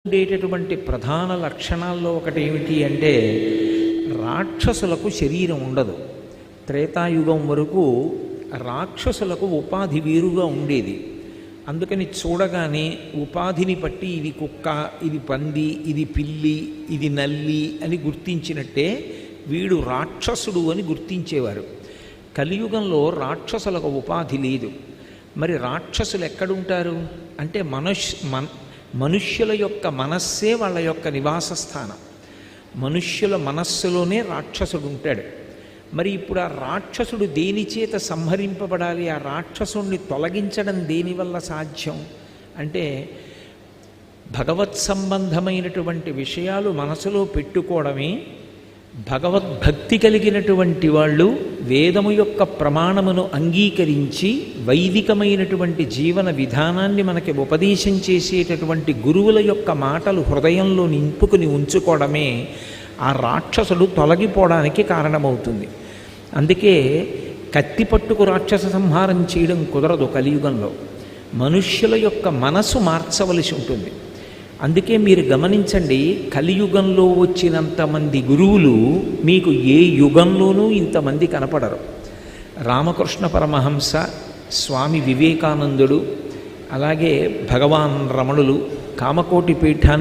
ఉండేటటువంటి ప్రధాన లక్షణాల్లో ఒకటి ఏమిటి అంటే రాక్షసులకు శరీరం ఉండదు. త్రేతాయుగం వరకు రాక్షసులకు ఉపాధి వేరుగా ఉండేది. అందుకని చూడగానే ఉపాధిని బట్టి ఇది కుక్క, ఇది పంది, ఇది పిల్లి, ఇది నల్లి అని గుర్తించినట్టే వీడు రాక్షసుడు అని గుర్తించేవారు. కలియుగంలో రాక్షసులకు ఉపాధి లేదు. మరి రాక్షసులు ఎక్కడుంటారు అంటే మనుష్యుల యొక్క మనస్సే వాళ్ళ యొక్క నివాస స్థానం. మనుష్యుల మనస్సులోనే రాక్షసుడు ఉంటాడు. మరి ఇప్పుడు ఆ రాక్షసుడు దేని చేత సంహరింపబడాలి? ఆ రాక్షసుణ్ణి తొలగించడం దేనివల్ల సాధ్యం అంటే భగవత్ సంబంధమైనటువంటి విషయాలు మనసులో పెట్టుకోవడమే. భగవద్భక్తి కలిగినటువంటి వాళ్ళు వేదము యొక్క ప్రమాణమును అంగీకరించి వైదికమైనటువంటి జీవన విధానాన్ని మనకి ఉపదేశం చేసేటటువంటి గురువుల యొక్క మాటలు హృదయంలో నింపుకుని ఉంచుకోవడమే ఆ రాక్షసుడు తొలగిపోవడానికి కారణమవుతుంది. అందుకే కత్తి పట్టుకు రాక్షస సంహారం చేయడం కుదరదు. కలియుగంలో మనుష్యుల యొక్క మనసు మార్చవలసి ఉంటుంది. అందుకే మీరు గమనించండి, కలియుగంలో వచ్చినంతమంది గురువులు మీకు ఏ యుగంలోనూ ఇంతమంది కనపడరు. రామకృష్ణ పరమహంస, స్వామి వివేకానందుడు, అలాగే భగవాన్ రమణులు, కామకోటి పీఠాన్ని